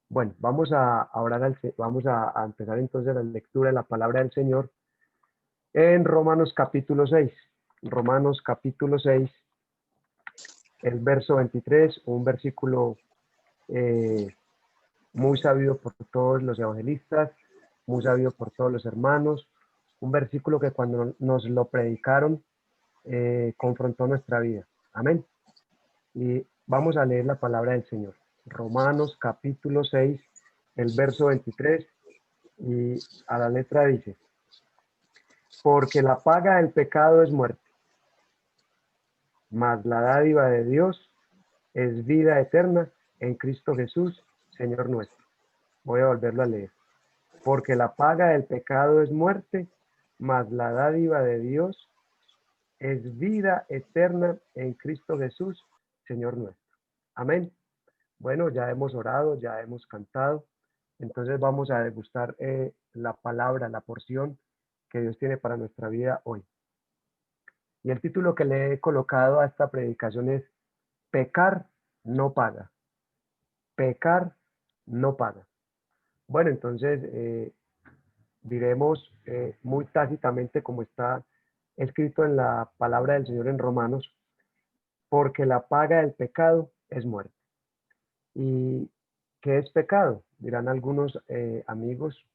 Bueno, vamos a orar vamos a empezar entonces la lectura de la palabra del Señor en Romanos capítulo 6. Romanos capítulo 6, el verso 23, un versículo eh, muy sabido por todos los evangelistas, muy sabido por todos los hermanos, un versículo que cuando nos lo predicaron confrontó nuestra vida. Amén. Y vamos a leer la palabra del Señor. Romanos capítulo 6, el verso 23, y a la letra dice: porque la paga del pecado es muerte, mas la dádiva de Dios es vida eterna en Cristo Jesús, Señor nuestro. Voy a volverlo a leer. Porque la paga del pecado es muerte, mas la dádiva de Dios es vida eterna en Cristo Jesús, Señor nuestro. Amén. Bueno, ya hemos orado, ya hemos cantado, entonces vamos a degustar la palabra, la porción que Dios tiene para nuestra vida hoy. Y el título que le he colocado a esta predicación es: Pecar no paga. Pecar no paga. Bueno, entonces diremos muy tácitamente, como está escrito en la palabra del Señor en Romanos, porque la paga del pecado es muerte. ¿Y qué es pecado? Dirán algunos amigos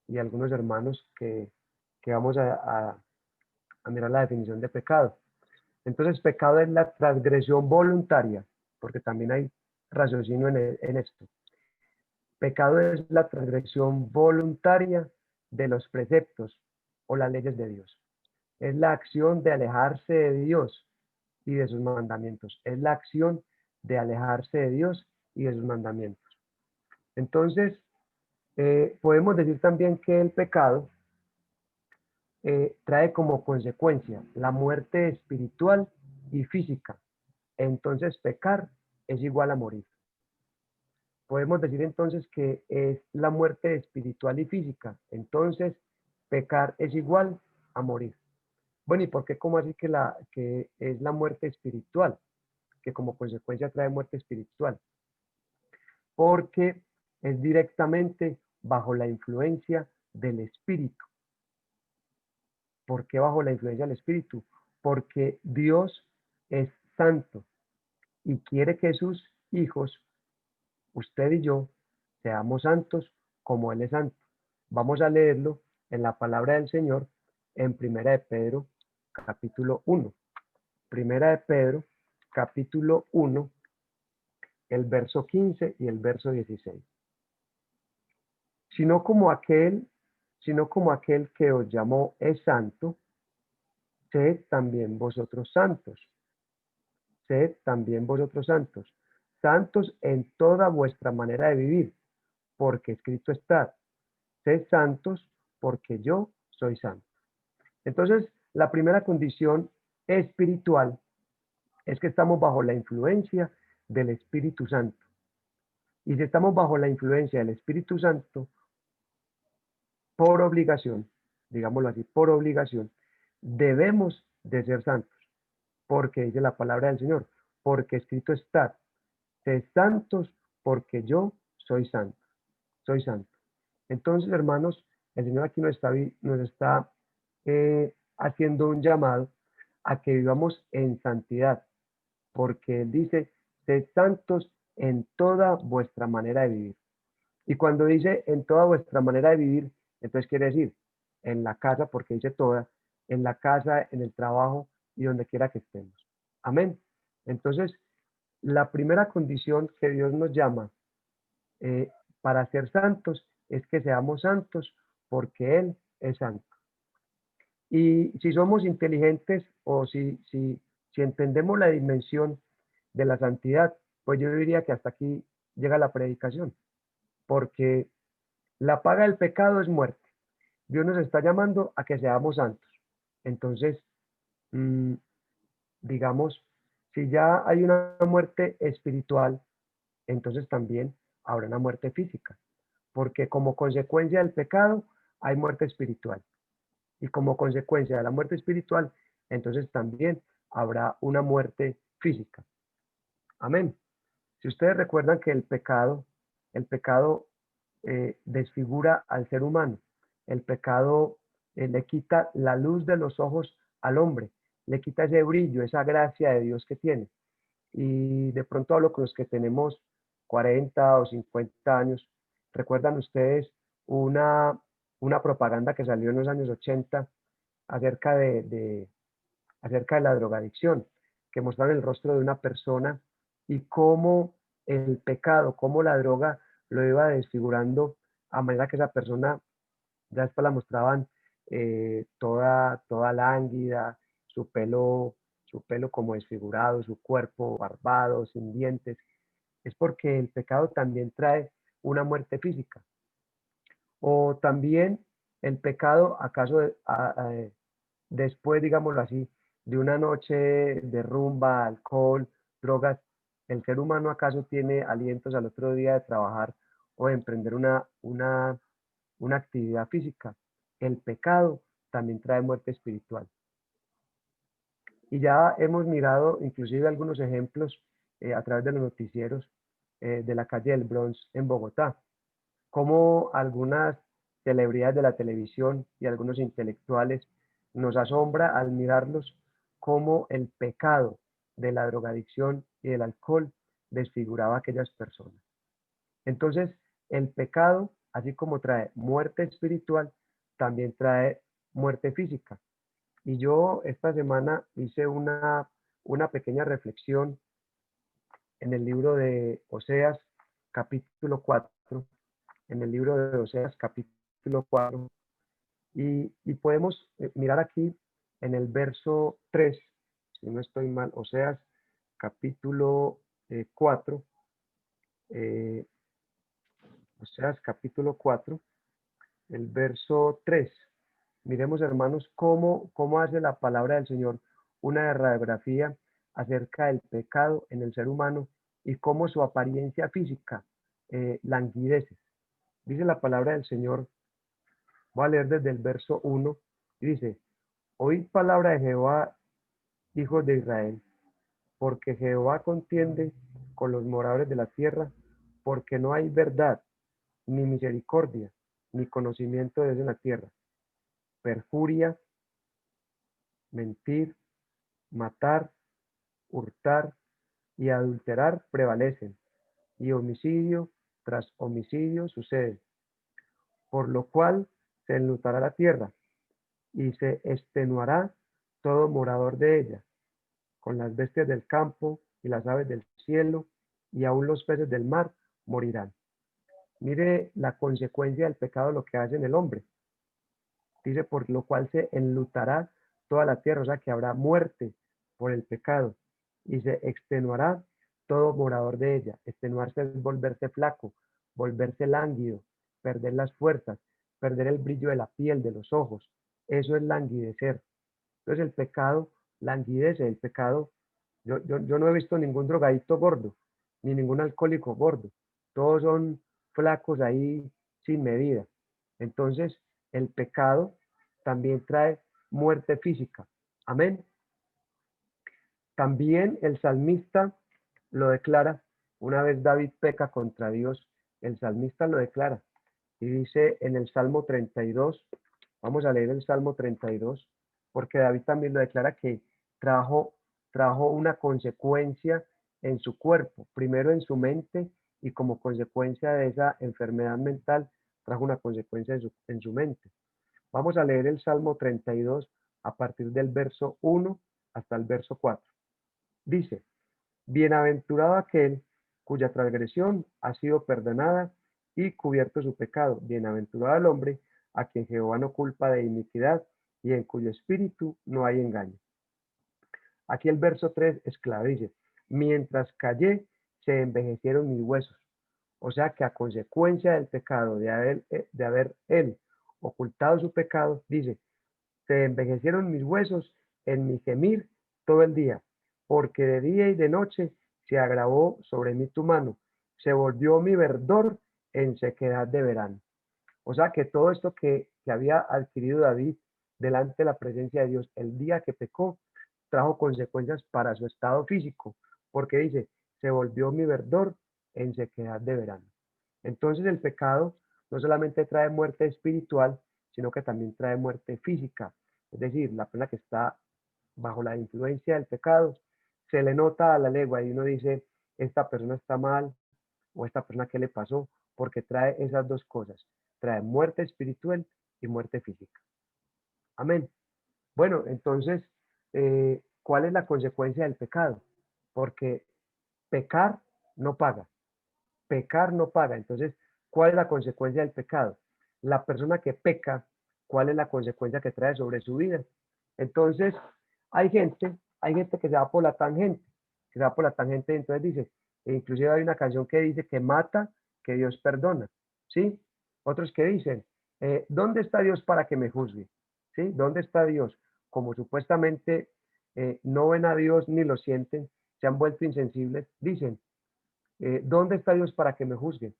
y algunos hermanos que vamos a mirar la definición de pecado. Entonces, pecado es la transgresión voluntaria, porque también hay raciocinio en esto. Pecado es la transgresión voluntaria de los preceptos o las leyes de Dios. Es la acción de alejarse de Dios y de sus mandamientos. Es la acción de alejarse de Dios y de sus mandamientos. Entonces, podemos decir también que el pecado trae como consecuencia la muerte espiritual y física. Entonces, pecar es igual a morir. Podemos decir entonces que es la muerte espiritual y física. Entonces, pecar es igual a morir. Bueno, ¿y por qué? ¿Cómo así que es la muerte espiritual? Que como consecuencia trae muerte espiritual. Porque es directamente bajo la influencia del espíritu. ¿Por qué bajo la influencia del espíritu? Porque Dios es santo y quiere que sus hijos, usted y yo, seamos santos como Él es santo. Vamos a leerlo en la palabra del Señor en Primera de Pedro, capítulo 1. Primera de Pedro, capítulo 1, el verso 15 y el verso 16. Sino como aquel, sino como aquel que os llamó es santo, sed también vosotros santos. Sed también vosotros santos. Santos en toda vuestra manera de vivir, porque escrito está: sed santos porque yo soy santo. Entonces, la primera condición espiritual es que estamos bajo la influencia del Espíritu Santo. Y si estamos bajo la influencia del Espíritu Santo, por obligación, digámoslo así, por obligación, debemos de ser santos, porque dice la palabra del Señor, porque escrito está: sed santos porque yo soy santo, soy santo. Entonces, hermanos, el Señor aquí nos está haciendo un llamado a que vivamos en santidad, porque Él dice: sed santos en toda vuestra manera de vivir. Y cuando dice en toda vuestra manera de vivir, entonces quiere decir en la casa, porque dice toda, en la casa, en el trabajo y donde quiera que estemos. Amén. Entonces, la primera condición que Dios nos llama eh, para ser santos es que seamos santos porque Él es santo. Y si somos inteligentes o si entendemos la dimensión de la santidad, pues yo diría que hasta aquí llega la predicación, porque la paga del pecado es muerte. Dios nos está llamando a que seamos santos. Entonces, mmm, digamos, si ya hay una muerte espiritual, entonces también habrá una muerte física, porque como consecuencia del pecado hay muerte espiritual. Y como consecuencia de la muerte espiritual, entonces también habrá una muerte física. Amén. Si ustedes recuerdan que el pecado el pecado desfigura al ser humano. El pecado le quita la luz de los ojos al hombre, le quita ese brillo, esa gracia de Dios que tiene. Y de pronto hablo con los que tenemos 40 o 50 años. ¿Recuerdan ustedes una, una propaganda que salió en los años 80 acerca acerca de la drogadicción, que mostraron el rostro de una persona y cómo el pecado, cómo la droga lo iba desfigurando a manera que esa persona ya después la mostraban toda lánguida, su pelo como desfigurado, su cuerpo barbado, sin dientes. Es porque el pecado también trae una muerte física. O también el pecado, acaso después, digámoslo así, de una noche de rumba, alcohol, drogas, ¿el ser humano acaso tiene alientos al otro día de trabajar o de emprender una actividad física? El pecado también trae muerte espiritual. Y ya hemos mirado inclusive algunos ejemplos a través de los noticieros de la calle del Bronx en Bogotá, como algunas celebridades de la televisión y algunos intelectuales nos asombra al mirarlos cómo el pecado de la drogadicción y del alcohol desfiguraba a aquellas personas. Entonces, el pecado, así como trae muerte espiritual, también trae muerte física. Y yo esta semana hice una pequeña reflexión en el libro de Oseas, capítulo 4, en el libro de Oseas, capítulo 4, y podemos mirar aquí en el verso 3, si no estoy mal, Oseas, capítulo 4, eh, Oseas, capítulo 4, el verso 3. Miremos, hermanos, cómo hace la palabra del Señor una radiografía acerca del pecado en el ser humano y cómo su apariencia física languidece. Dice la palabra del Señor, voy a leer desde el verso 1, y dice, oíd palabra de Jehová, hijos de Israel, porque Jehová contiende con los moradores de la tierra, porque no hay verdad, ni misericordia, ni conocimiento de Dios en la tierra. Perjuria, mentir, matar, hurtar y adulterar prevalecen, y homicidio tras homicidio sucede, por lo cual se enlutará la tierra y se extenuará todo morador de ella, con las bestias del campo y las aves del cielo, y aún los peces del mar morirán. Mire la consecuencia del pecado, lo que hace en el hombre. Dice, por lo cual se enlutará toda la tierra, o sea que habrá muerte por el pecado, y se extenuará todo morador de ella. Extenuarse es volverse flaco, volverse lánguido, perder las fuerzas, perder el brillo de la piel, de los ojos. Eso es languidecer. Entonces el pecado languidece, el pecado, yo no he visto ningún drogadicto gordo, ni ningún alcohólico gordo. Todos son flacos ahí sin medida. Entonces el pecado también trae muerte física. Amén. También el salmista lo declara. Una vez David peca contra Dios, el salmista lo declara. Y dice en el Salmo 32, vamos a leer el Salmo 32, porque David también lo declara que trajo, trajo una consecuencia en su cuerpo, primero en su mente, y como consecuencia de esa enfermedad mental, trajo una consecuencia en su mente. Vamos a leer el Salmo 32 a partir del verso 1 hasta el verso 4. Dice, bienaventurado aquel cuya transgresión ha sido perdonada y cubierto su pecado. Bienaventurado el hombre a quien Jehová no culpa de iniquidad y en cuyo espíritu no hay engaño. Aquí el verso 3 es clave, dice, mientras callé se envejecieron mis huesos. O sea que a consecuencia del pecado, de haber él ocultado su pecado, dice, se envejecieron mis huesos en mi gemir todo el día, porque de día y de noche se agravó sobre mí tu mano, se volvió mi verdor en sequedad de verano. O sea que todo esto que había adquirido David delante de la presencia de Dios el día que pecó, trajo consecuencias para su estado físico, porque dice, se volvió mi verdor en sequedad de verano. Entonces el pecado no solamente trae muerte espiritual, sino que también trae muerte física. Es decir, la persona que está bajo la influencia del pecado, se le nota a la legua y uno dice, esta persona está mal o esta persona qué le pasó, porque trae esas dos cosas, trae muerte espiritual y muerte física. Amén. Bueno, entonces, ¿cuál es la consecuencia del pecado? Porque pecar no paga, pecar no paga. Entonces, ¿cuál es la consecuencia del pecado? La persona que peca, ¿cuál es la consecuencia que trae sobre su vida? Entonces, hay gente que se va por la tangente, que se va por la tangente y entonces dice, e inclusive hay una canción que dice que mata, que Dios perdona, ¿sí? Otros que dicen, ¿dónde está Dios para que me juzgue? ¿Sí? ¿Dónde está Dios? Como supuestamente no ven a Dios ni lo sienten, se han vuelto insensibles, dicen, ¿dónde está Dios para que me juzgue?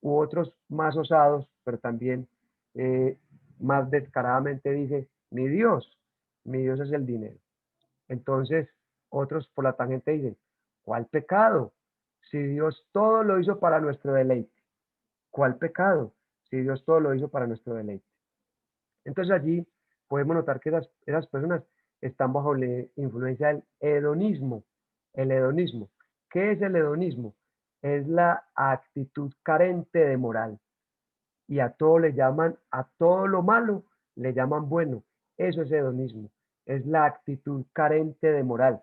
U otros más osados, pero también más descaradamente dice, mi Dios es el dinero. Entonces, otros por la tangente dicen, ¿cuál pecado? Si Dios todo lo hizo para nuestro deleite. ¿Cuál pecado? Si Dios todo lo hizo para nuestro deleite. Entonces allí podemos notar que esas personas están bajo la influencia del hedonismo. El hedonismo. ¿Qué es el hedonismo? Es la actitud carente de moral. Y a todo le llaman, a todo lo malo le llaman bueno. Eso es hedonismo. Es la actitud carente de moral.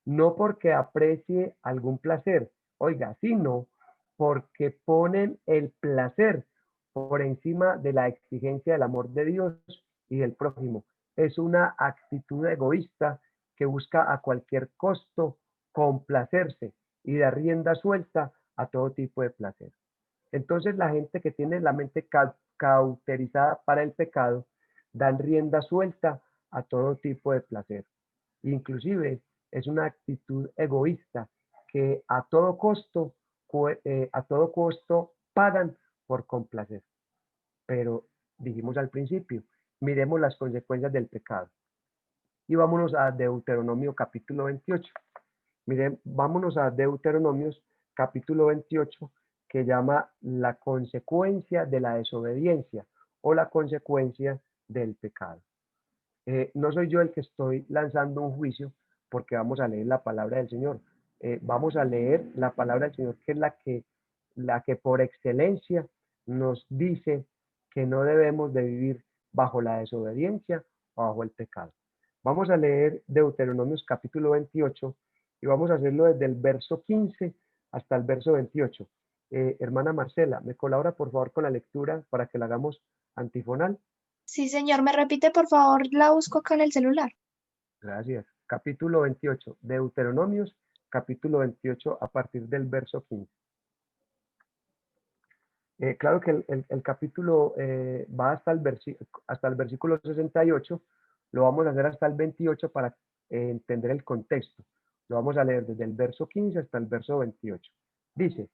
No porque aprecie algún placer, oiga, sino porque ponen el placer por encima de la exigencia del amor de Dios y del prójimo. Es una actitud egoísta que busca a cualquier costo complacerse y dar rienda suelta a todo tipo de placer. Entonces la gente que tiene la mente cauterizada para el pecado dan rienda suelta a todo tipo de placer. Inclusive es una actitud egoísta que a todo costo pagan por complacer. Pero dijimos al principio, miremos las consecuencias del pecado. Y vámonos a Deuteronomio capítulo 28. Miren, vámonos a Deuteronomios capítulo 28, que llama la consecuencia de la desobediencia o la consecuencia del pecado. No soy yo el que estoy lanzando un juicio porque vamos a leer la palabra del Señor. Vamos a leer la palabra del Señor, que es la que por excelencia nos dice que no debemos de vivir bajo la desobediencia o bajo el pecado. Vamos a leer Deuteronomios capítulo 28 y vamos a hacerlo desde el verso 15 hasta el verso 28. Hermana Marcela, ¿me colabora por favor con la lectura para que la hagamos antifonal? Sí, señor, me repite, por favor, la busco acá en el celular. Gracias. Capítulo 28, Deuteronomios, capítulo 28, a partir del verso 15. Claro que el capítulo va hasta el versículo 68, lo vamos a hacer hasta el 28 para entender el contexto. Lo vamos a leer desde el verso 15 hasta el verso 28. Dice,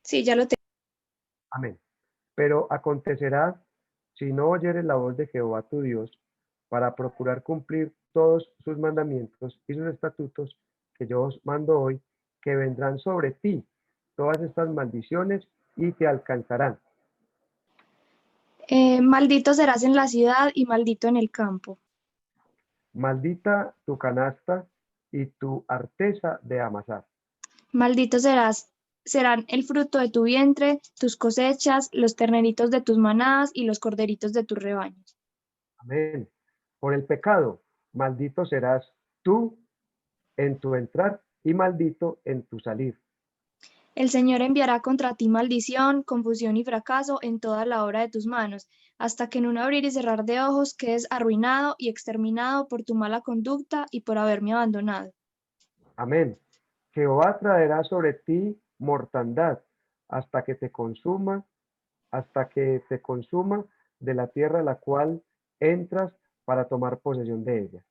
Sí, ya lo tengo. amén. Pero acontecerá, si no oyeres la voz de Jehová tu Dios, para procurar cumplir todos sus mandamientos y sus estatutos que yo os mando hoy, que vendrán sobre ti todas estas maldiciones y te alcanzarán. Maldito serás en la ciudad y maldito en el campo. Maldita tu canasta y tu arteza de amasar. Maldito serán el fruto de tu vientre, tus cosechas, los terneritos de tus manadas y los corderitos de tus rebaños. Amén. Por el pecado, maldito serás tú en tu entrar y maldito en tu salir. El Señor enviará contra ti maldición, confusión y fracaso en toda la obra de tus manos, hasta que en un abrir y cerrar de ojos quedes arruinado y exterminado por tu mala conducta y por haberme abandonado. Amén. Jehová traerá sobre ti mortandad hasta que te consuma de la tierra a la cual entras para tomar posesión de ella.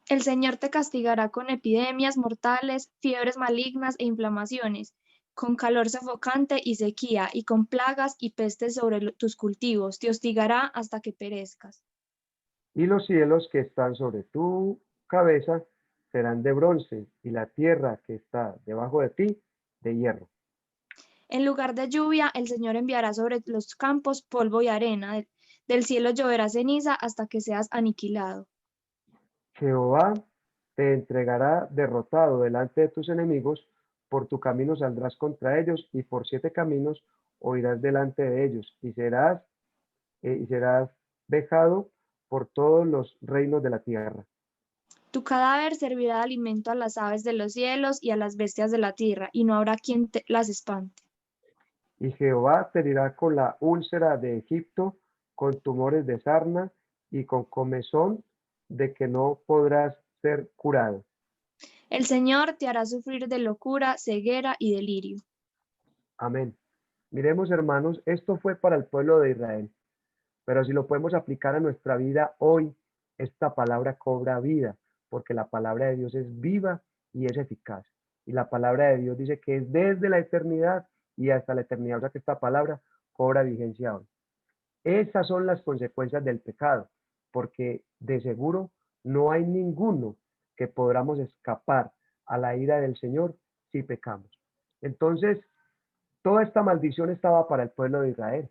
El Señor te castigará con epidemias mortales, fiebres malignas e inflamaciones, con calor sofocante y sequía, y con plagas y pestes sobre tus cultivos. Te hostigará hasta que perezcas. Y los cielos que están sobre tu cabeza serán de bronce, y la tierra que está debajo de ti de hierro. En lugar de lluvia, el Señor enviará sobre los campos polvo y arena. Del cielo lloverá ceniza hasta que seas aniquilado. Jehová te entregará derrotado delante de tus enemigos, por tu camino saldrás contra ellos, y por 7 caminos oirás delante de ellos, y serás vejado por todos los reinos de la tierra. Tu cadáver servirá de alimento a las aves de los cielos y a las bestias de la tierra, y no habrá quien las espante. Y Jehová te herirá con la úlcera de Egipto, con tumores de sarna y con comezón de que no podrás ser curado. El Señor te hará sufrir de locura, ceguera y delirio. Amén. Miremos, hermanos, esto fue para el pueblo de Israel, pero si lo podemos aplicar a nuestra vida hoy, esta palabra cobra vida, porque la palabra de Dios es viva y es eficaz. Y la palabra de Dios dice que es desde la eternidad y hasta la eternidad, o sea que esta palabra cobra vigencia hoy. Esas son las consecuencias del pecado, porque de seguro no hay ninguno que podamos escapar a la ira del Señor si pecamos. Entonces, toda esta maldición estaba para el pueblo de Israel,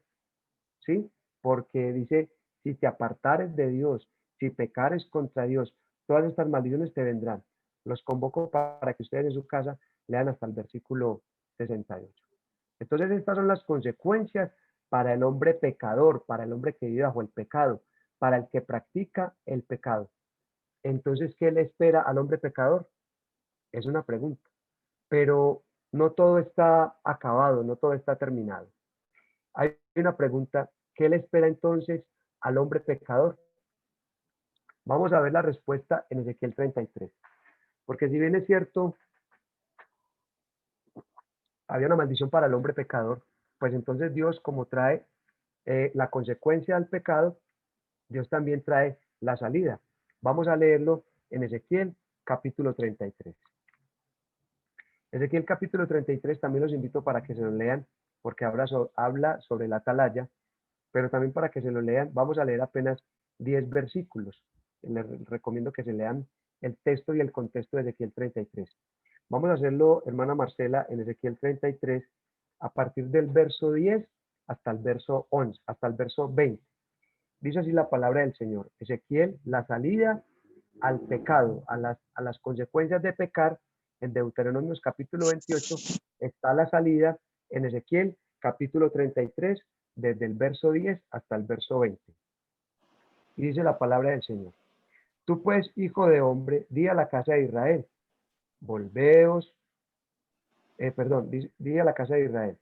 ¿sí? Porque dice, si te apartares de Dios, si pecares contra Dios, todas estas maldiciones te vendrán. Los convoco para que ustedes en su casa lean hasta el versículo 68. Entonces, estas son las consecuencias para el hombre pecador, para el hombre que vive bajo el pecado, para el que practica el pecado. Entonces, ¿qué le espera al hombre pecador? Es una pregunta. Pero no todo está acabado, no todo está terminado. Hay una pregunta, ¿qué le espera entonces al hombre pecador? Vamos a ver la respuesta en Ezequiel 33. Porque si bien es cierto, había una maldición para el hombre pecador, pues entonces Dios, como trae la consecuencia al pecado, Dios también trae la salida. Vamos a leerlo en Ezequiel capítulo 33. Ezequiel capítulo 33 también los invito para que se lo lean, porque habla sobre la atalaya, pero también para que se lo lean. Vamos a leer apenas 10 versículos. Les recomiendo que se lean el texto y el contexto de Ezequiel 33. Vamos a hacerlo, hermana Marcela, en Ezequiel 33, a partir del verso 10 hasta el verso 11, hasta el verso 20. Dice así la palabra del Señor. Ezequiel, la salida al pecado, a las consecuencias de pecar. En Deuteronomios capítulo 28 está la salida. En Ezequiel capítulo 33, desde el verso 10 hasta el verso 20. Y dice la palabra del Señor. Tú pues, hijo de hombre, di a la casa de Israel, volveos, di a la casa de Israel.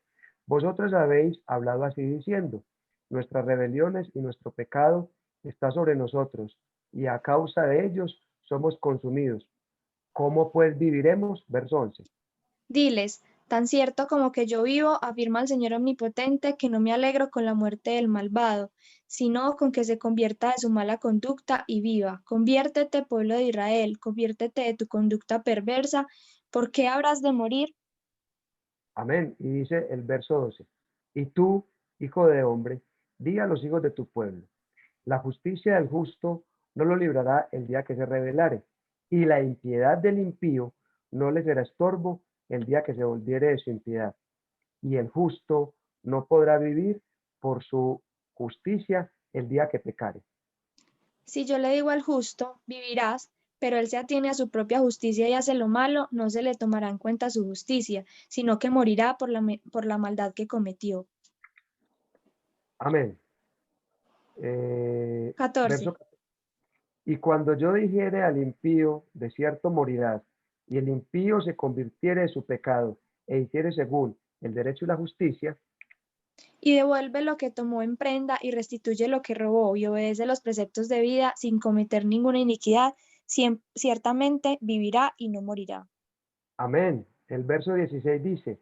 Vosotros habéis hablado así diciendo, nuestras rebeliones y nuestro pecado está sobre nosotros, y a causa de ellos somos consumidos. ¿Cómo pues viviremos? Verso 11. Diles, tan cierto como que yo vivo, afirma el Señor Omnipotente, que no me alegro con la muerte del malvado, sino con que se convierta de su mala conducta y viva. Conviértete, pueblo de Israel, conviértete de tu conducta perversa, ¿por qué habrás de morir? Amén. Y dice el verso 12. Y tú, hijo de hombre, di a los hijos de tu pueblo, la justicia del justo no lo librará el día que se rebelare, y la impiedad del impío no le será estorbo el día que se volviere de su impiedad. Y el justo no podrá vivir por su justicia el día que pecare. Si yo le digo al justo, vivirás, pero él se atiene a su propia justicia y hace lo malo, no se le tomará en cuenta su justicia, sino que morirá por la maldad que cometió. Amén. 14. Verso. Y cuando yo dijere al impío, de cierto morirás, y el impío se convirtiere de su pecado, e hiciere según el derecho y la justicia, Y devuelve lo que tomó en prenda y restituye lo que robó y obedece los preceptos de vida sin cometer ninguna iniquidad, ciertamente vivirá y no morirá. amén. El verso 16 dice,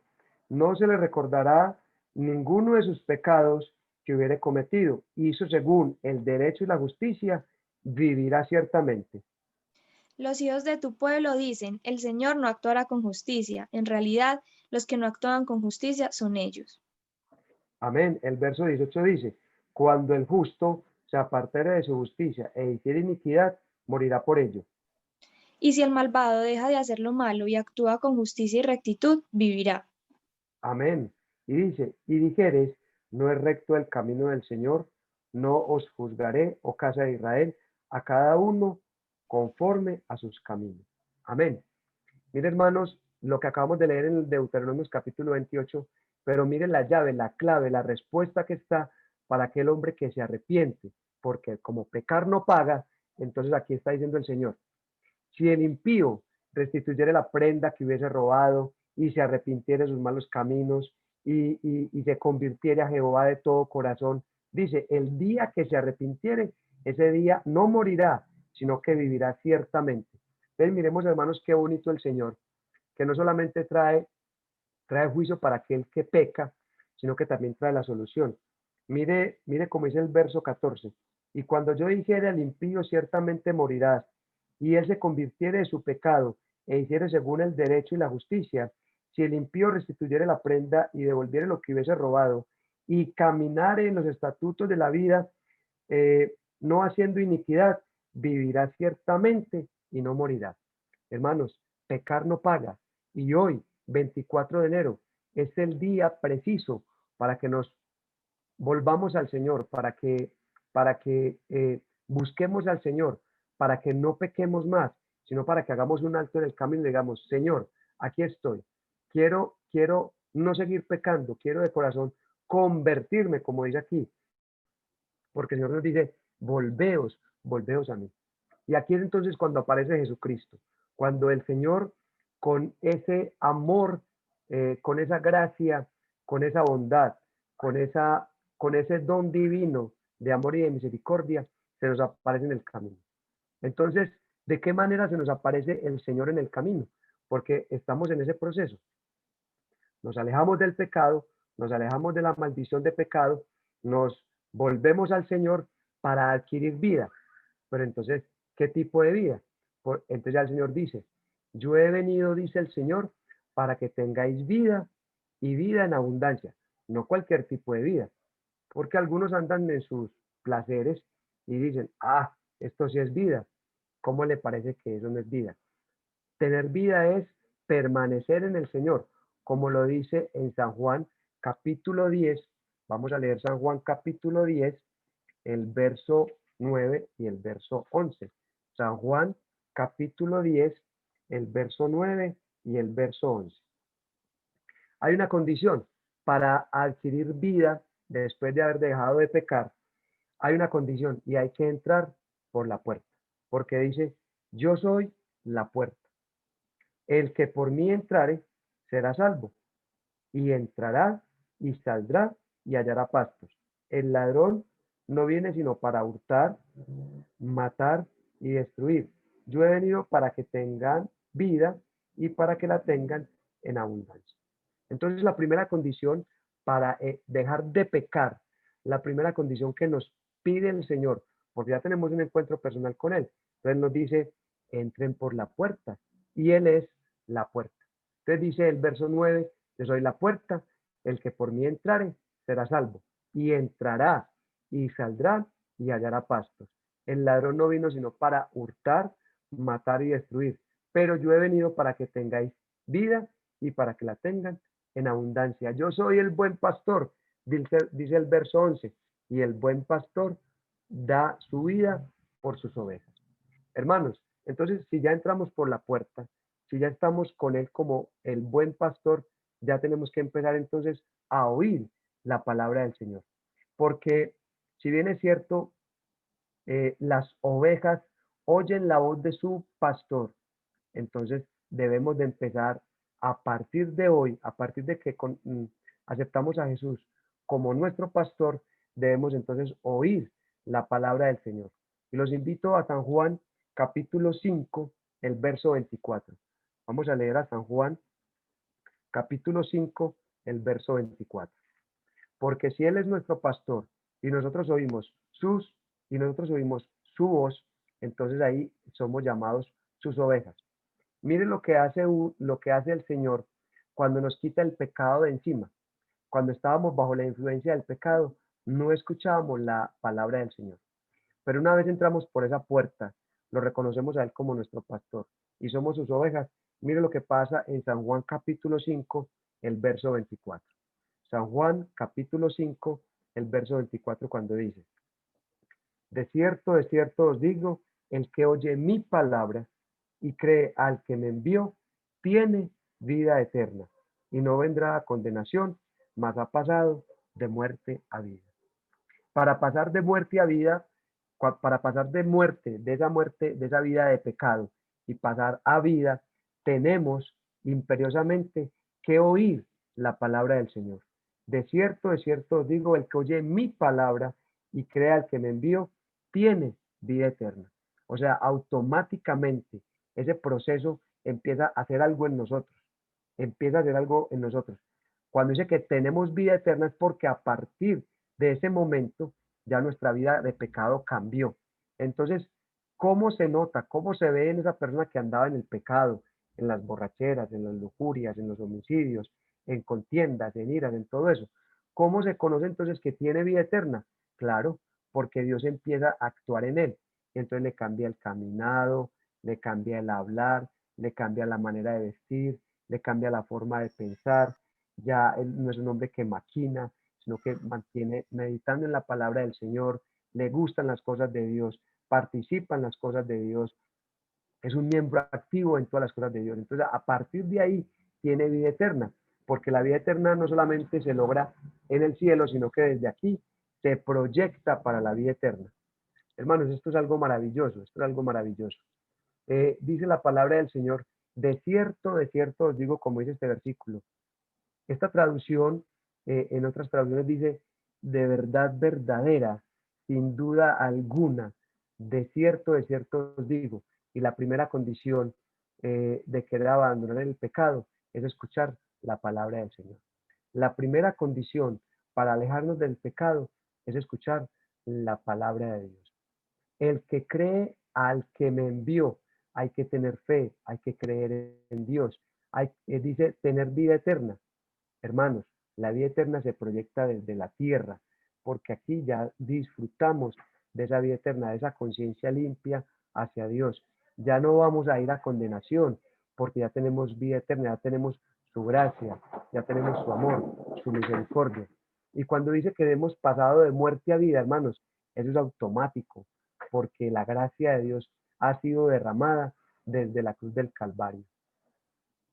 no se le recordará ninguno de sus pecados que hubiere cometido. Hizo según el derecho y la justicia, vivirá ciertamente. Los hijos de tu pueblo dicen, el Señor no actuará con justicia. En realidad, los que no actúan con justicia son ellos. Amén. El verso 18 dice, cuando el justo se apartare de su justicia e hiciere iniquidad, morirá por ello. Y si el malvado deja de hacer lo malo y actúa con justicia y rectitud, vivirá. Amén. Y dice, y dijeres, no es recto el camino del Señor, no os juzgaré, oh casa de Israel, a cada uno conforme a sus caminos. Amén. Mire, hermanos, lo que acabamos de leer en el Deuteronomio capítulo 28, pero miren la llave, la clave, la respuesta que está para aquel hombre que se arrepiente, porque como pecar no paga, entonces aquí está diciendo el Señor, si el impío restituyere la prenda que hubiese robado y se arrepintiere de sus malos caminos y se convirtiere a Jehová de todo corazón, dice, el día que se arrepintiere, ese día no morirá, sino que vivirá ciertamente. Entonces miremos, hermanos, qué bonito el Señor, que no solamente trae juicio para aquel que peca, sino que también trae la solución. Mire cómo dice el verso 14. Y cuando yo dijere al impío, ciertamente morirás, y él se convirtiere de su pecado, e hiciere según el derecho y la justicia, si el impío restituyere la prenda y devolviere lo que hubiese robado, y caminare en los estatutos de la vida, no haciendo iniquidad, vivirá ciertamente y no morirá. Hermanos, pecar no paga. Y hoy, 24 de enero, es el día preciso para que nos volvamos al Señor, para que busquemos al Señor, para que no pequemos más, sino para que hagamos un alto en el camino y digamos, Señor, aquí estoy. Quiero no seguir pecando, quiero de corazón convertirme, como dice aquí, porque el Señor nos dice, volveos a mí. Y aquí es entonces cuando aparece Jesucristo, cuando el Señor con ese amor, con esa gracia, con esa bondad, con ese don divino de amor y de misericordia, se nos aparece en el camino. Entonces, ¿de qué manera se nos aparece el Señor en el camino? Porque estamos en ese proceso. Nos alejamos del pecado, nos alejamos de la maldición de pecado, nos volvemos al Señor para adquirir vida. Pero entonces, ¿qué tipo de vida? Entonces ya el Señor dice, yo he venido, dice el Señor, para que tengáis vida y vida en abundancia, no cualquier tipo de vida, porque algunos andan en sus placeres y dicen, esto sí es vida. ¿Cómo le parece que eso no es vida? Tener vida es permanecer en el Señor, como lo dice en San Juan capítulo 10. Vamos a leer San Juan capítulo 10, el verso 9 y el verso 11. San Juan capítulo 10, el verso 9 y el verso 11. Hay una condición para adquirir vida después de haber dejado de pecar. Hay una condición y hay que entrar por la puerta, porque dice, yo soy la puerta. El que por mí entrare será salvo, y entrará y saldrá y hallará pastos. El ladrón no viene sino para hurtar, matar y destruir. Yo he venido para que tengan vida y para que la tengan en abundancia. Entonces la primera condición para dejar de pecar, la primera condición que nos pide el Señor, porque ya tenemos un encuentro personal con Él. Entonces nos dice, entren por la puerta y Él es la puerta. Entonces dice el verso 9, yo soy la puerta, el que por mí entrare será salvo y entrará y saldrá y hallará pastos. El ladrón no vino sino para hurtar, matar y destruir, pero yo he venido para que tengáis vida y para que la tengan en abundancia. Yo soy el buen pastor, dice el verso 11, y el buen pastor da su vida por sus ovejas. Hermanos, entonces si ya entramos por la puerta, si ya estamos con Él como el buen pastor, ya tenemos que empezar entonces a oír la palabra del Señor. Porque si bien es cierto, las ovejas oyen la voz de su pastor, entonces debemos de empezar a partir de hoy, a partir de que aceptamos a Jesús como nuestro pastor, debemos entonces oír la palabra del Señor. Y los invito a San Juan capítulo 5, el verso 24. Vamos a leer a San Juan capítulo 5, el verso 24. Porque si Él es nuestro pastor y nosotros oímos su voz, entonces ahí somos llamados sus ovejas. Miren lo que hace el Señor cuando nos quita el pecado de encima. Cuando estábamos bajo la influencia del pecado, no escuchábamos la palabra del Señor. Pero una vez entramos por esa puerta, lo reconocemos a Él como nuestro pastor y somos sus ovejas. Miren lo que pasa en San Juan capítulo 5, el verso 24. San Juan capítulo 5, el verso 24, cuando dice: de cierto os digo, el que oye mi palabra y cree al que me envió, tiene vida eterna y no vendrá a condenación, mas ha pasado de muerte a vida. Para pasar de muerte a vida, para pasar de muerte, de esa vida de pecado y pasar a vida, tenemos imperiosamente que oír la palabra del Señor. De cierto os digo, el que oye mi palabra y crea al que me envió, tiene vida eterna. O sea, automáticamente ese proceso empieza a hacer algo en nosotros, empieza a hacer algo en nosotros. Cuando dice que tenemos vida eterna es porque a partir de ese momento ya nuestra vida de pecado cambió. Entonces, ¿cómo se nota? ¿Cómo se ve en esa persona que andaba en el pecado, en las borracheras, en las lujurias, en los homicidios, en contiendas, en iras, en todo eso? ¿Cómo se conoce entonces que tiene vida eterna? Claro, porque Dios empieza a actuar en él. Entonces le cambia el caminado, le cambia el hablar, le cambia la manera de vestir, le cambia la forma de pensar. Ya él no es un hombre que maquina, sino que mantiene meditando en la palabra del Señor, le gustan las cosas de Dios, participa en las cosas de Dios, es un miembro activo en todas las cosas de Dios. Entonces, a partir de ahí tiene vida eterna, porque la vida eterna no solamente se logra en el cielo, sino que desde aquí se proyecta para la vida eterna. Hermanos, esto es algo maravilloso, esto es algo maravilloso. Dice la palabra del Señor: de cierto os digo, como dice este versículo. Esta traducción, en otras traducciones dice, de verdad verdadera, sin duda alguna, de cierto os digo. Y la primera condición de querer abandonar el pecado es escuchar la palabra del Señor. La primera condición para alejarnos del pecado es escuchar la palabra de Dios. El que cree al que me envió, hay que tener fe, hay que creer en Dios. Dice tener vida eterna. Hermanos, la vida eterna se proyecta desde la tierra, porque aquí ya disfrutamos de esa vida eterna, de esa conciencia limpia hacia Dios. Ya no vamos a ir a condenación, porque ya tenemos vida eterna, ya tenemos su gracia, ya tenemos su amor, su misericordia. Y cuando dice que hemos pasado de muerte a vida, hermanos, eso es automático, porque la gracia de Dios ha sido derramada desde la cruz del Calvario.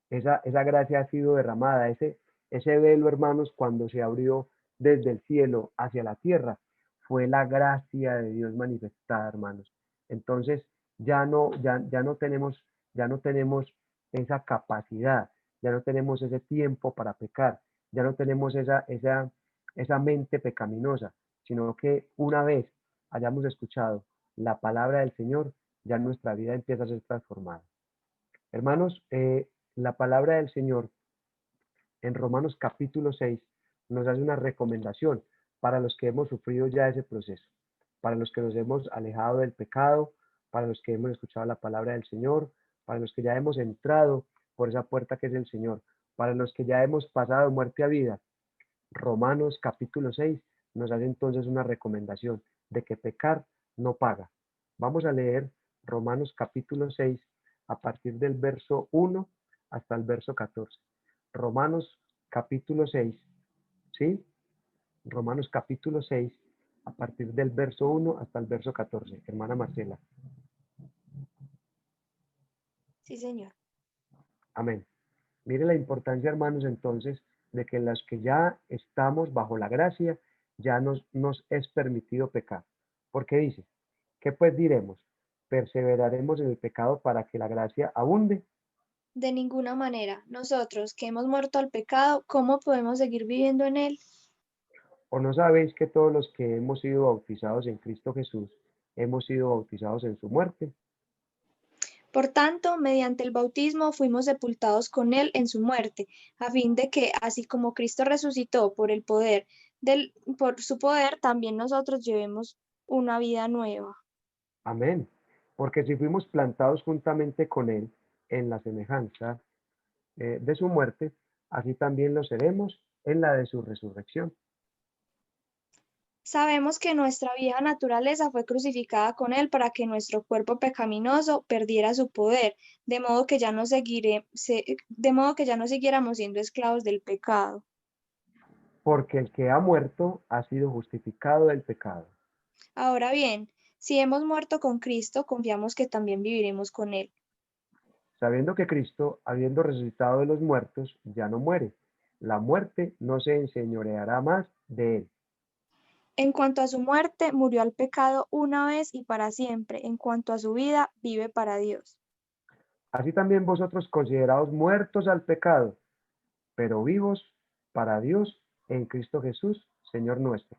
Esa gracia ha sido derramada, ese velo, hermanos, cuando se abrió desde el cielo hacia la tierra, fue la gracia de Dios manifestada, hermanos. Entonces, ya no tenemos esa capacidad, ya no tenemos ese tiempo para pecar, ya no tenemos esa mente pecaminosa, sino que una vez hayamos escuchado la palabra del Señor, ya nuestra vida empieza a ser transformada. Hermanos, la palabra del Señor en Romanos capítulo 6 nos hace una recomendación para los que hemos sufrido ya ese proceso, para los que nos hemos alejado del pecado, para los que hemos escuchado la palabra del Señor, para los que ya hemos entrado por esa puerta que es el Señor, para los que ya hemos pasado de muerte a vida. Romanos capítulo 6 nos hace entonces una recomendación de que pecar no paga. Vamos a leer Romanos capítulo 6 a partir del verso 1 hasta el verso 14. Romanos capítulo 6, ¿sí? Romanos capítulo 6 a partir del verso 1 hasta el verso 14. Hermana Marcela. Sí, señor. Amén. Mire la importancia, hermanos, entonces, de que los que ya estamos bajo la gracia, ya nos es permitido pecar. Porque dice, ¿qué pues diremos? ¿Perseveraremos en el pecado para que la gracia abunde? De ninguna manera. Nosotros que hemos muerto al pecado, ¿cómo podemos seguir viviendo en él? ¿O no sabéis que todos los que hemos sido bautizados en Cristo Jesús, hemos sido bautizados en su muerte? Por tanto, mediante el bautismo fuimos sepultados con él en su muerte, a fin de que, así como Cristo resucitó por su poder, también nosotros llevemos una vida nueva. Amén. Porque si fuimos plantados juntamente con él en la semejanza de su muerte, así también lo seremos en la de su resurrección. Sabemos que nuestra vieja naturaleza fue crucificada con él para que nuestro cuerpo pecaminoso perdiera su poder, de modo que ya no siguiéramos siendo esclavos del pecado. porque el que ha muerto ha sido justificado del pecado. Ahora bien, si hemos muerto con Cristo, confiamos que también viviremos con Él. Sabiendo que Cristo, habiendo resucitado de los muertos, ya no muere. La muerte no se enseñoreará más de él. En cuanto a su muerte, murió al pecado una vez y para siempre. En cuanto a su vida, vive para Dios. Así también vosotros consideraos muertos al pecado, pero vivos para Dios en Cristo Jesús, Señor nuestro.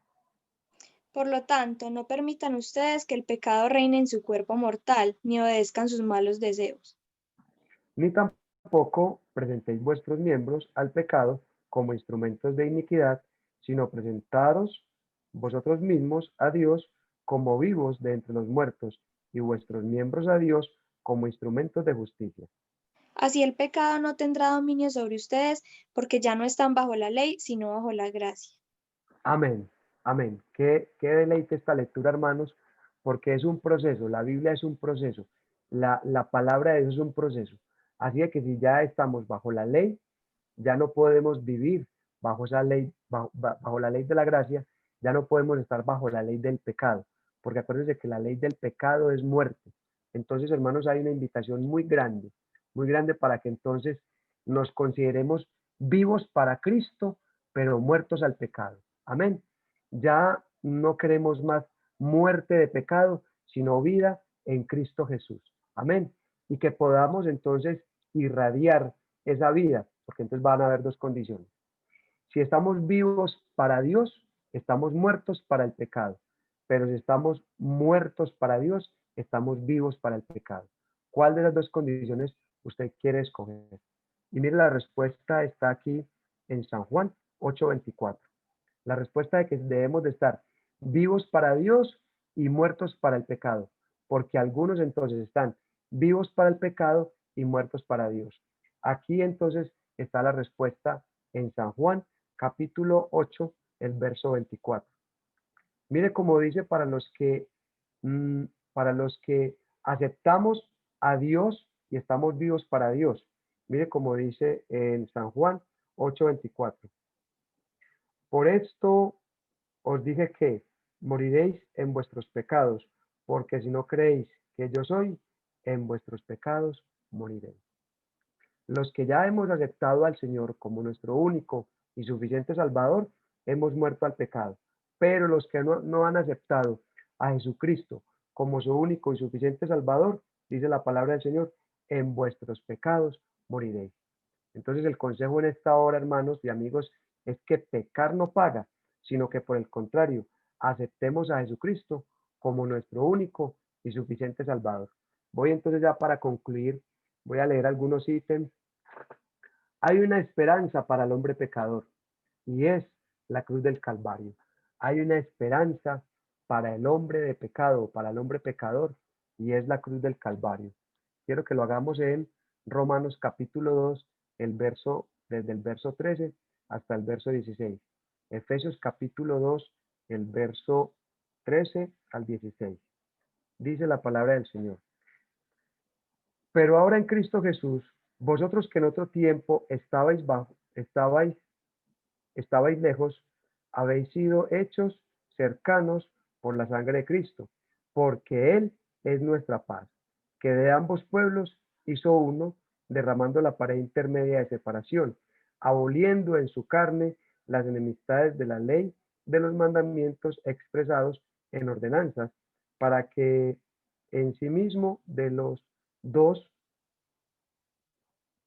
Por lo tanto, no permitan ustedes que el pecado reine en su cuerpo mortal, ni obedezcan sus malos deseos. Ni tampoco presentéis vuestros miembros al pecado como instrumentos de iniquidad, sino presentaros vosotros mismos a Dios como vivos de entre los muertos, y vuestros miembros a Dios como instrumentos de justicia. Así el pecado no tendrá dominio sobre ustedes, porque ya no están bajo la ley, sino bajo la gracia. Amén, amén. Qué deleite esta lectura, hermanos, porque es un proceso, la Biblia es un proceso, la palabra de Dios es un proceso. Así que si ya estamos bajo la ley, ya no podemos vivir bajo esa ley, bajo la ley de la gracia, ya no podemos estar bajo la ley del pecado, porque acuérdense que la ley del pecado es muerte. Entonces, hermanos, hay una invitación muy grande para que entonces nos consideremos vivos para Cristo, pero muertos al pecado. Amén. Ya no queremos más muerte de pecado, sino vida en Cristo Jesús. Amén. Y que podamos entonces irradiar esa vida, porque entonces van a haber dos condiciones. Si estamos vivos para Dios, estamos muertos para el pecado. Pero si estamos muertos para Dios, estamos vivos para el pecado. ¿Cuál de las dos condiciones usted quiere escoger? Y mire, la respuesta está aquí en San Juan 8:24. La respuesta de que debemos de estar vivos para Dios y muertos para el pecado, porque algunos entonces están vivos para el pecado y muertos para Dios. Aquí entonces está la respuesta en San Juan capítulo 8, el verso 24. Mire cómo dice mm, para los que aceptamos a Dios y estamos vivos para Dios. Mire cómo dice en San Juan 8:24. Por esto os dije que moriréis en vuestros pecados, porque si no creéis que yo soy, en vuestros pecados moriréis. Los que ya hemos aceptado al Señor como nuestro único y suficiente Salvador, hemos muerto al pecado. Pero los que no han aceptado a Jesucristo como su único y suficiente Salvador, dice la palabra del Señor, en vuestros pecados moriréis. Entonces el consejo en esta hora, hermanos y amigos, es que pecar no paga, sino que por el contrario, aceptemos a Jesucristo como nuestro único y suficiente Salvador. Voy entonces ya para concluir, voy a leer algunos ítems. Hay una esperanza para el hombre pecador y es la cruz del Calvario. Hay una esperanza para el hombre de pecado, para el hombre pecador, y es la cruz del Calvario. Quiero que lo hagamos en Romanos capítulo 2, desde el verso 13 hasta el verso 16. Efesios capítulo 2, el verso 13 al 16. Dice la palabra del Señor. Pero ahora en Cristo Jesús, vosotros que en otro tiempo estabais lejos, habéis sido hechos cercanos por la sangre de Cristo, porque Él es nuestra paz, que de ambos pueblos hizo uno, derramando la pared intermedia de separación, aboliendo en su carne las enemistades de la ley de los mandamientos expresados en ordenanzas, para que en sí mismo de los dos,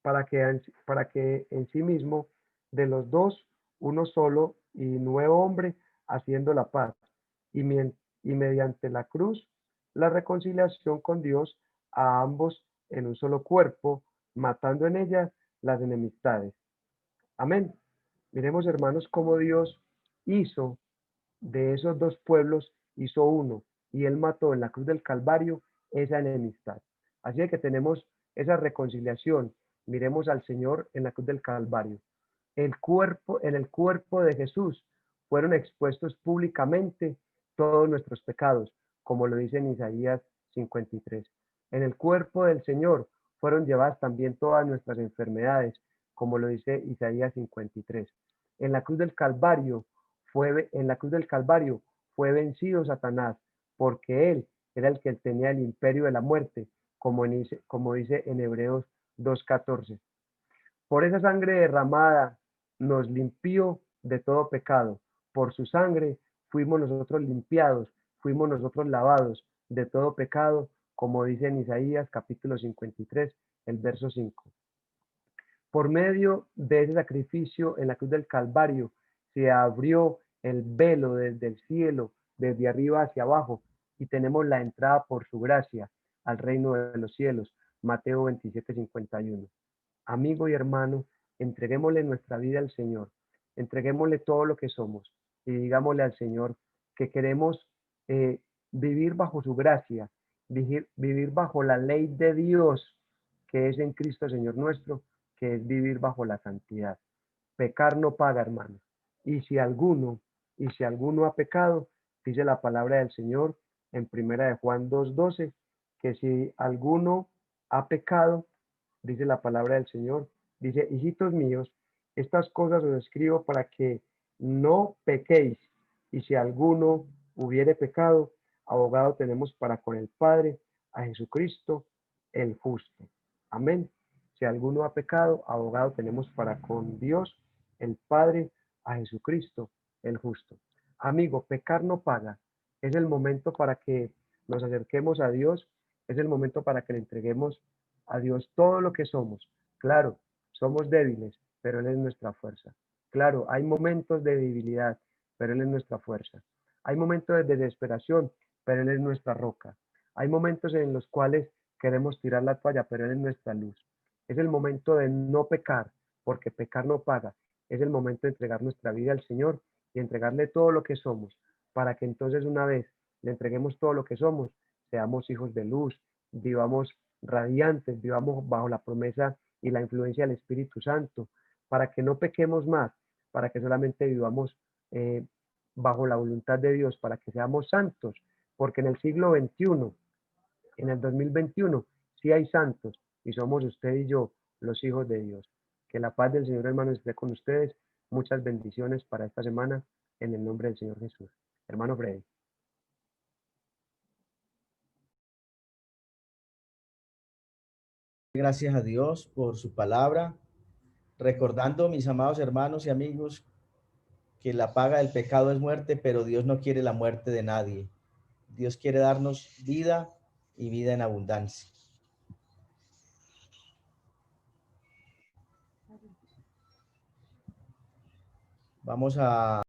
para que en sí mismo de los dos, uno solo y nuevo hombre, haciendo la paz, y, y mediante la cruz, la reconciliación con Dios a ambos en un solo cuerpo, matando en ella las enemistades. Amén. Miremos, hermanos, cómo Dios hizo de esos dos pueblos, hizo uno, y Él mató en la cruz del Calvario esa enemistad. Así que tenemos esa reconciliación. Miremos al Señor en la cruz del Calvario. En el cuerpo de Jesús fueron expuestos públicamente todos nuestros pecados, como lo dice en Isaías 53. En el cuerpo del Señor fueron llevadas también todas nuestras enfermedades, como lo dice Isaías 53. En la cruz del Calvario fue vencido Satanás, porque él era el que tenía el imperio de la muerte, como dice en Hebreos 2:14. Por esa sangre derramada nos limpió de todo pecado. Por su sangre fuimos nosotros limpiados, fuimos nosotros lavados de todo pecado, como dice en Isaías capítulo 53, el verso 5. Por medio de ese sacrificio en la cruz del Calvario se abrió el velo desde el cielo, desde arriba hacia abajo, y tenemos la entrada por su gracia al reino de los cielos. Mateo 27:51. Amigo y hermano, entreguémosle nuestra vida al Señor, entreguémosle todo lo que somos y digámosle al Señor que queremos eh, vivir bajo su gracia, vivir bajo la ley de Dios que es en Cristo Señor nuestro, que es vivir bajo la santidad. Pecar no paga, hermano. Y si alguno, y si alguno ha pecado, dice la palabra del Señor en primera de Juan 2:12, que si alguno ha pecado, dice la palabra del Señor, dice, hijitos míos, estas cosas os escribo para que no pequéis. Y si alguno hubiere pecado, abogado tenemos para con el Padre, a Jesucristo, el justo. Amén. Si alguno ha pecado, abogado tenemos para con Dios, el Padre, a Jesucristo, el justo. Amigo, pecar no paga. Es el momento para que nos acerquemos a Dios, es el momento para que le entreguemos a Dios todo lo que somos. Claro, somos débiles, pero Él es nuestra fuerza. Claro, hay momentos de debilidad, pero Él es nuestra fuerza. Hay momentos de desesperación, pero Él es nuestra roca. Hay momentos en los cuales queremos tirar la toalla, pero Él es nuestra luz. Es el momento de no pecar, porque pecar no paga. Es el momento de entregar nuestra vida al Señor y entregarle todo lo que somos, para que entonces una vez le entreguemos todo lo que somos, seamos hijos de luz, vivamos radiantes, vivamos bajo la promesa y la influencia del Espíritu Santo, para que no pequemos más, para que solamente vivamos bajo la voluntad de Dios, para que seamos santos, porque en el siglo XXI, en el 2021, sí hay santos y somos usted y yo los hijos de Dios. Que la paz del Señor, hermano, esté con ustedes. Muchas bendiciones para esta semana en el nombre del Señor Jesús. Hermano Freddy. Gracias a Dios por su palabra, recordando, mis amados hermanos y amigos, que la paga del pecado es muerte, pero Dios no quiere la muerte de nadie. Dios quiere darnos vida y vida en abundancia. Vamos a